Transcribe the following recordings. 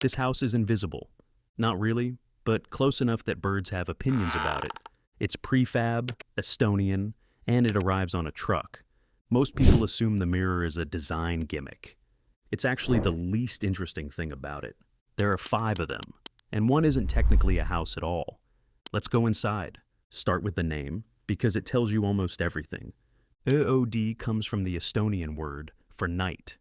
This house is invisible. Not really, but close enough that birds have opinions about it. It's prefab, Estonian, and it arrives on a truck. Most people assume the mirror is a design gimmick. It's actually the least interesting thing about it. There are 5 of them, and one isn't technically a house at all. Let's go inside. Start with the name, because it tells you almost everything. OOD comes from the Estonian word for night,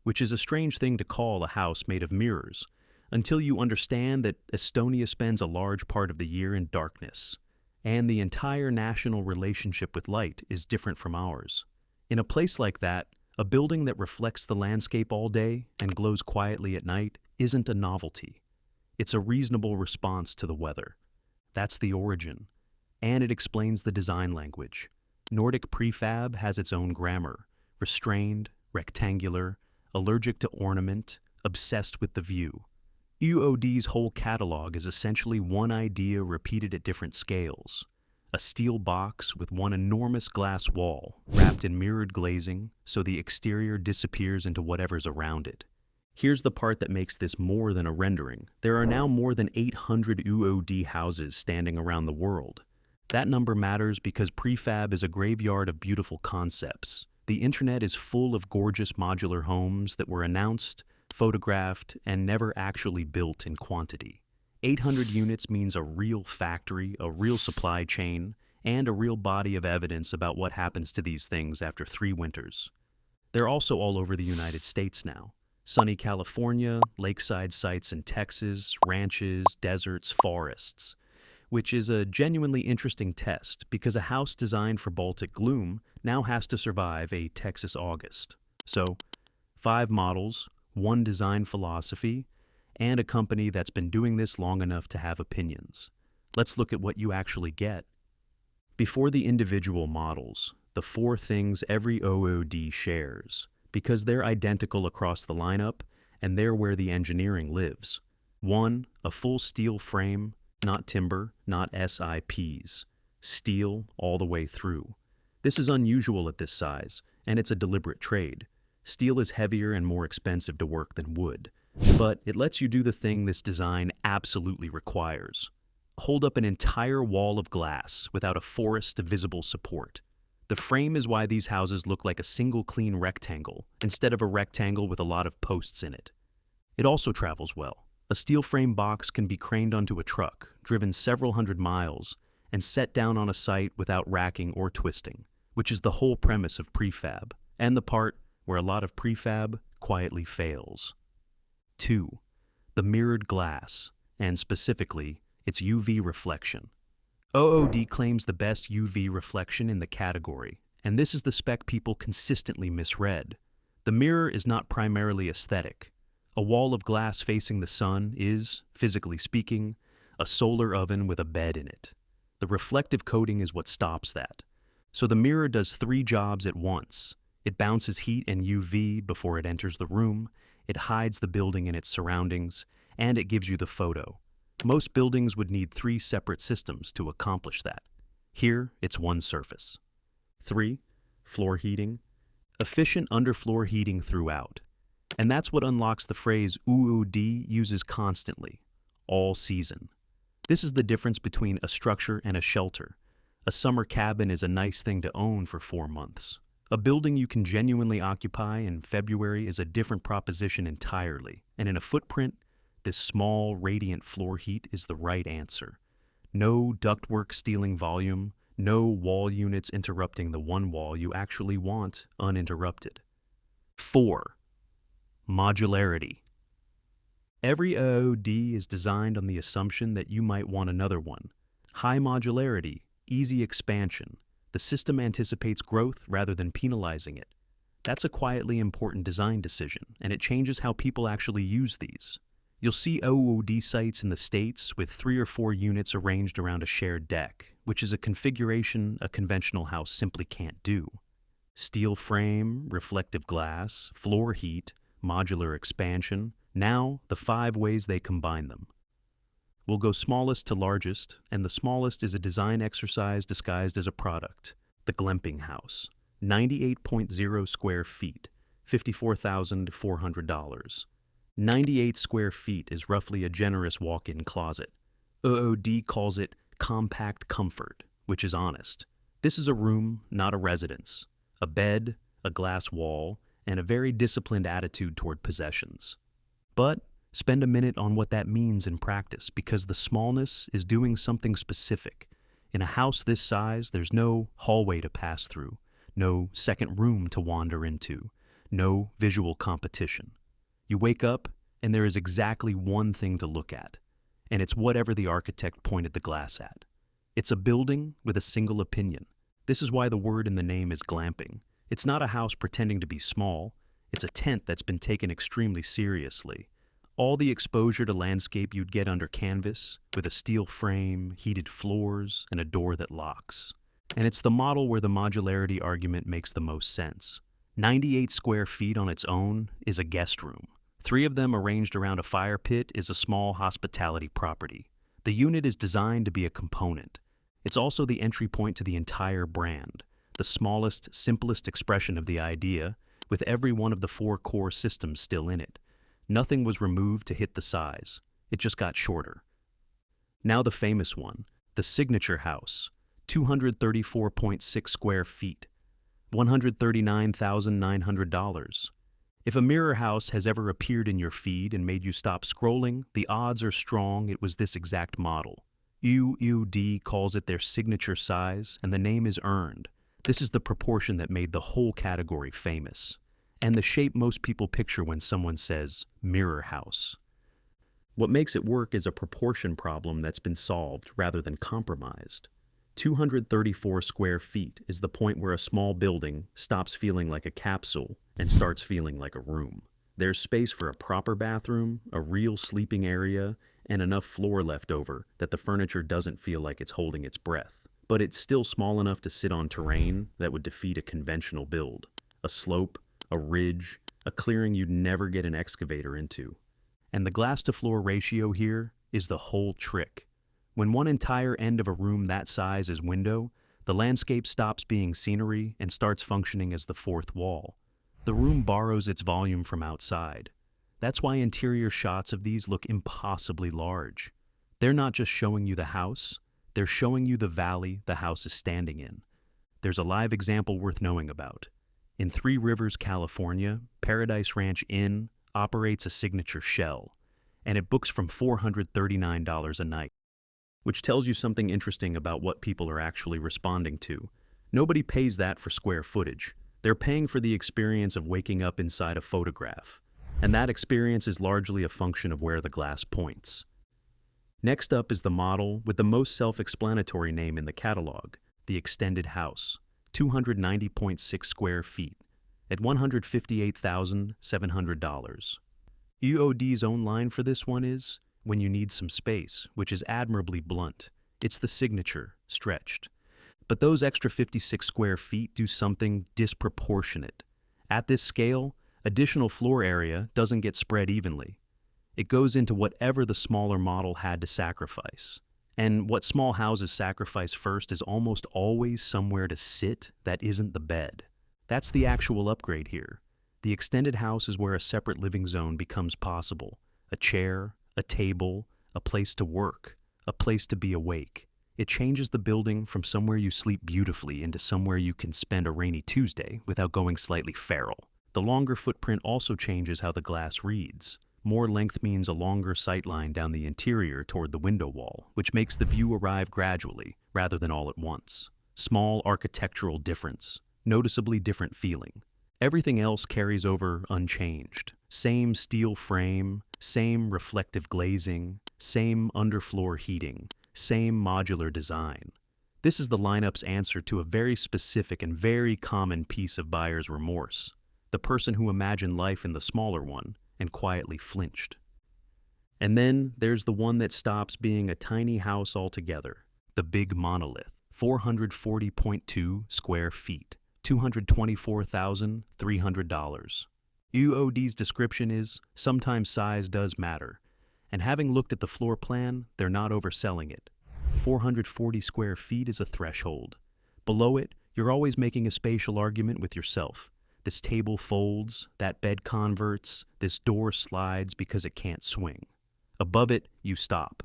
which is a strange thing to call a house made of mirrors, until you understand that Estonia spends a large part of the year in darkness, and the entire national relationship with light is different from ours. In a place like that, a building that reflects the landscape all day and glows quietly at night isn't a novelty. It's a reasonable response to the weather. That's the origin, and it explains the design language. Nordic prefab has its own grammar: restrained, rectangular, allergic to ornament, obsessed with the view. UOD's whole catalog is essentially one idea repeated at different scales. A steel box with one enormous glass wall, wrapped in mirrored glazing, so the exterior disappears into whatever's around it. Here's the part that makes this more than a rendering. There are now more than 800 UOD houses standing around the world. That number matters because prefab is a graveyard of beautiful concepts. The internet is full of gorgeous modular homes that were announced, photographed, and never actually built in quantity. 800 units means a real factory, a real supply chain, and a real body of evidence about what happens to these things after 3 winters. They're also all over the United States now. Sunny California, lakeside sites in Texas, ranches, deserts, forests, which is a genuinely interesting test because a house designed for Baltic gloom now has to survive a Texas August. So, 5 models, 1 design philosophy, and a company that's been doing this long enough to have opinions. Let's look at what you actually get. Before the individual models, the 4 things every OOD shares, because they're identical across the lineup, and they're where the engineering lives. 1, a full steel frame, not timber, not SIPs. Steel all the way through. This is unusual at this size, and it's a deliberate trade. Steel is heavier and more expensive to work than wood, but it lets you do the thing this design absolutely requires. Hold up an entire wall of glass without a forest of visible support. The frame is why these houses look like a single clean rectangle, instead of a rectangle with a lot of posts in it. It also travels well. A steel frame box can be craned onto a truck, driven several hundred miles, and set down on a site without racking or twisting, which is the whole premise of prefab, and the part where a lot of prefab quietly fails. 2, the mirrored glass, and specifically, its UV reflection. OOD claims the best UV reflection in the category, and this is the spec people consistently misread. The mirror is not primarily aesthetic. A wall of glass facing the sun is, physically speaking, a solar oven with a bed in it. The reflective coating is what stops that. So the mirror does 3 jobs at once. It bounces heat and UV before it enters the room, it hides the building and its surroundings, and it gives you the photo. Most buildings would need 3 separate systems to accomplish that. Here, it's one surface. 3, floor heating. Efficient underfloor heating throughout. And that's what unlocks the phrase OOD uses constantly, all season. This is the difference between a structure and a shelter. A summer cabin is a nice thing to own for 4 months. A building you can genuinely occupy in February is a different proposition entirely, and in a footprint, this small, radiant floor heat is the right answer. No ductwork stealing volume, no wall units interrupting the one wall you actually want uninterrupted. 4, modularity. Every OOD is designed on the assumption that you might want another one. High modularity, easy expansion. The system anticipates growth rather than penalizing it. That's a quietly important design decision, and it changes how people actually use these. You'll see OOD sites in the States with 3 or 4 units arranged around a shared deck, which is a configuration a conventional house simply can't do. Steel frame, reflective glass, floor heat, modular expansion, now the 5 ways they combine them. We'll go smallest to largest, and the smallest is a design exercise disguised as a product, the Glamping house. 98.0 square feet, $54,400. 98 square feet is roughly a generous walk-in closet. OOD calls it compact comfort, which is honest. This is a room, not a residence. A bed, a glass wall, and a very disciplined attitude toward possessions. But spend a minute on what that means in practice, because the smallness is doing something specific. In a house this size, there's no hallway to pass through, no second room to wander into, no visual competition. You wake up, and there is exactly one thing to look at, and it's whatever the architect pointed the glass at. It's a building with a single opinion. This is why the word in the name is glamping. It's not a house pretending to be small. It's a tent that's been taken extremely seriously. All the exposure to landscape you'd get under canvas, with a steel frame, heated floors, and a door that locks. And it's the model where the modularity argument makes the most sense. 98 square feet on its own is a guest room. 3 of them arranged around a fire pit is a small hospitality property. The unit is designed to be a component. It's also the entry point to the entire brand, the smallest, simplest expression of the idea, with every one of the 4 core systems still in it. Nothing was removed to hit the size. It just got shorter. Now the famous one, the signature house, 234.6 square feet, $139,900. If a mirror house has ever appeared in your feed and made you stop scrolling, the odds are strong it was this exact model. UUD calls it their signature size, and the name is earned. This is the proportion that made the whole category famous, and the shape most people picture when someone says mirror house. What makes it work is a proportion problem that's been solved rather than compromised. 234 square feet is the point where a small building stops feeling like a capsule and starts feeling like a room. There's space for a proper bathroom, a real sleeping area, and enough floor left over that the furniture doesn't feel like it's holding its breath. But it's still small enough to sit on terrain that would defeat a conventional build. A slope, a ridge, a clearing you'd never get an excavator into. And the glass-to-floor ratio here is the whole trick. When one entire end of a room that size is window, the landscape stops being scenery and starts functioning as the 4th wall. The room borrows its volume from outside. That's why interior shots of these look impossibly large. They're not just showing you the house, they're showing you the valley the house is standing in. There's a live example worth knowing about. In 3 Rivers, California, Paradise Ranch Inn operates a signature shell, and it books from $439 a night, which tells you something interesting about what people are actually responding to. Nobody pays that for square footage. They're paying for the experience of waking up inside a photograph, and that experience is largely a function of where the glass points. Next up is the model with the most self-explanatory name in the catalog, the extended house, 290.6 square feet, at $158,700. UOD's own line for this one is, when you need some space, which is admirably blunt. It's the signature, stretched. But those extra 56 square feet do something disproportionate. At this scale, additional floor area doesn't get spread evenly. It goes into whatever the smaller model had to sacrifice. And what small houses sacrifice first is almost always somewhere to sit that isn't the bed. That's the actual upgrade here. The extended house is where a separate living zone becomes possible. A chair, a table, a place to work, a place to be awake. It changes the building from somewhere you sleep beautifully into somewhere you can spend a rainy Tuesday without going slightly feral. The longer footprint also changes how the glass reads. More length means a longer sightline down the interior toward the window wall, which makes the view arrive gradually rather than all at once. Small architectural difference, noticeably different feeling. Everything else carries over unchanged. Same steel frame, same reflective glazing, same underfloor heating, same modular design. This is the lineup's answer to a very specific and very common piece of buyer's remorse. The person who imagined life in the smaller one and quietly flinched. And then there's the one that stops being a tiny house altogether, the big monolith, 440.2 square feet, $224,300. UOD's description is, sometimes size does matter, and having looked at the floor plan, they're not overselling it. 440 square feet is a threshold. Below it, you're always making a spatial argument with yourself. This table folds, that bed converts, this door slides because it can't swing. Above it, you stop.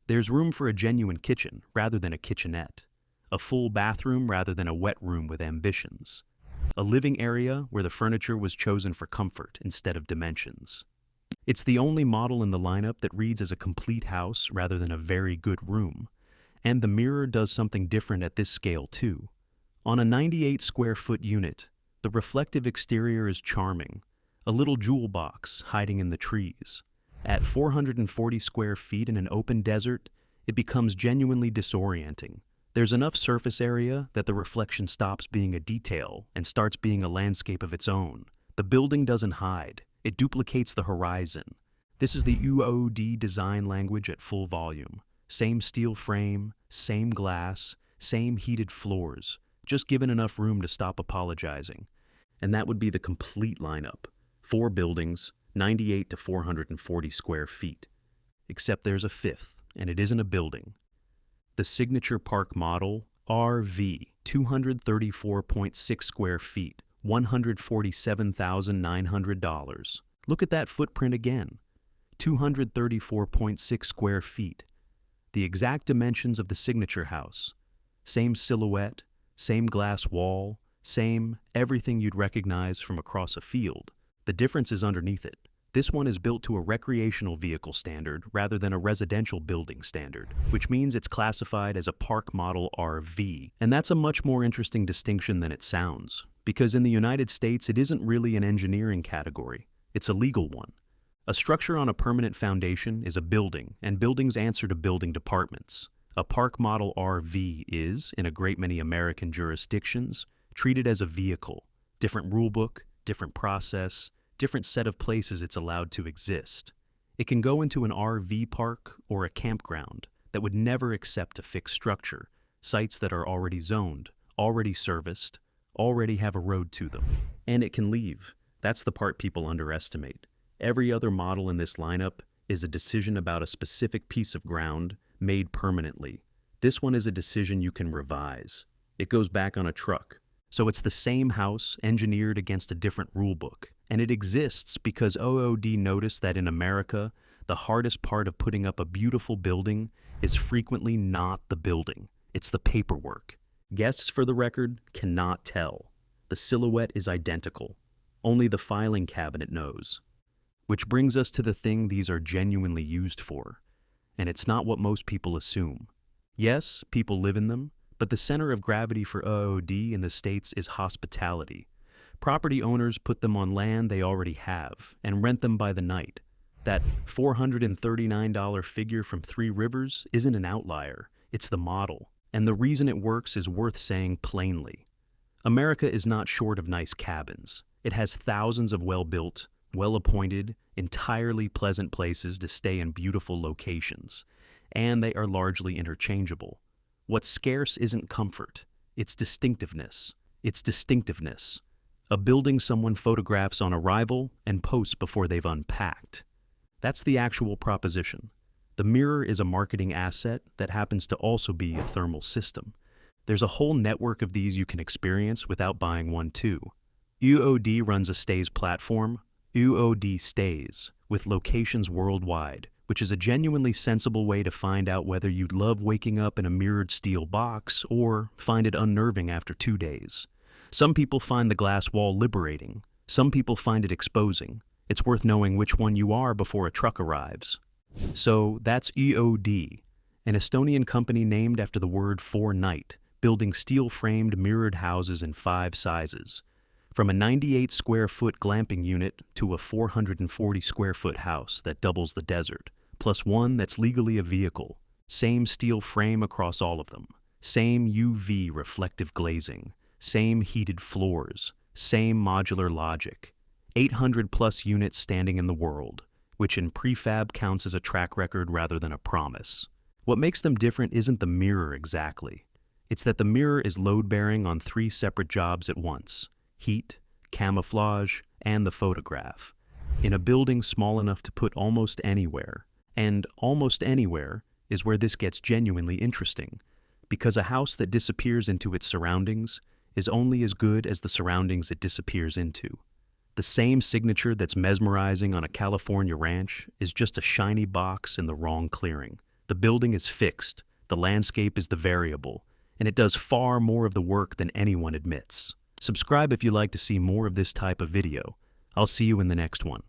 There's room for a genuine kitchen rather than a kitchenette. A full bathroom rather than a wet room with ambitions. A living area where the furniture was chosen for comfort instead of dimensions. It's the only model in the lineup that reads as a complete house rather than a very good room. And the mirror does something different at this scale too. On a 98 square foot unit, the reflective exterior is charming, a little jewel box hiding in the trees. At 440 square feet in an open desert, it becomes genuinely disorienting. There's enough surface area that the reflection stops being a detail and starts being a landscape of its own. The building doesn't hide, it duplicates the horizon. This is the UOD design language at full volume. Same steel frame, same glass, same heated floors, just given enough room to stop apologizing. And that would be the complete lineup. 4 buildings, 98 to 440 square feet. Except there's a fifth, and it isn't a building. The Signature Park model, RV, 234.6 square feet, $147,900. Look at that footprint again. 234.6 square feet. The exact dimensions of the signature house. Same silhouette, same glass wall, same everything you'd recognize from across a field. The difference is underneath it. This one is built to a recreational vehicle standard rather than a residential building standard, which means it's classified as a park model RV. And that's a much more interesting distinction than it sounds, because in the United States it isn't really an engineering category, it's a legal one. A structure on a permanent foundation is a building, and buildings answer to building departments. A park model RV is, in a great many American jurisdictions, treated as a vehicle. Different rulebook, different process, different set of places it's allowed to exist. It can go into an RV park or a campground that would never accept a fixed structure, sites that are already zoned, already serviced, already have a road to them. And it can leave. That's the part people underestimate. Every other model in this lineup is a decision about a specific piece of ground made permanently. This one is a decision you can revise. It goes back on a truck. So it's the same house engineered against a different rulebook. And it exists because OOD noticed that in America, the hardest part of putting up a beautiful building is frequently not the building. It's the paperwork. Guests, for the record, cannot tell. The silhouette is identical. Only the filing cabinet knows. Which brings us to the thing these are genuinely used for. And it's not what most people assume. Yes, people live in them, but the center of gravity for OOD in the States is hospitality. Property owners put them on land they already have and rent them by the night. That $439 figure from Three Rivers isn't an outlier, it's the model. And the reason it works is worth saying plainly. America is not short of nice cabins. It has thousands of well-built, well-appointed, entirely pleasant places to stay in beautiful locations. And they are largely interchangeable. What's scarce isn't comfort, it's distinctiveness. It's distinctiveness. A building someone photographs on arrival and posts before they've unpacked. That's the actual proposition. The mirror is a marketing asset that happens to also be a thermal system. There's a whole network of these you can experience without buying one too. UOD runs a stays platform, UOD Stays, with locations worldwide, which is a genuinely sensible way to find out whether you'd love waking up in a mirrored steel box or find it unnerving after 2 days. Some people find the glass wall liberating. Some people find it exposing. It's worth knowing which one you are before a truck arrives. So that's EOD, an Estonian company named after the word for night, building steel-framed mirrored houses in 5 sizes. From a 98 square foot glamping unit to a 440 square foot house that doubles the desert, plus one that's legally a vehicle. Same steel frame across all of them. Same UV reflective glazing. Same heated floors, same modular logic. 800 plus units standing in the world, which in prefab counts as a track record rather than a promise. What makes them different isn't the mirror exactly. It's that the mirror is load-bearing on 3 separate jobs at once: heat, camouflage, and the photograph. In a building small enough to put almost anywhere. And almost anywhere is where this gets genuinely interesting, because a house that disappears into its surroundings is only as good as the surroundings it disappears into. The same signature that's mesmerizing on a California ranch is just a shiny box in the wrong clearing. The building is fixed, the landscape is the variable, and it does far more of the work than anyone admits. Subscribe if you like to see more of this type of video. I'll see you in the next one.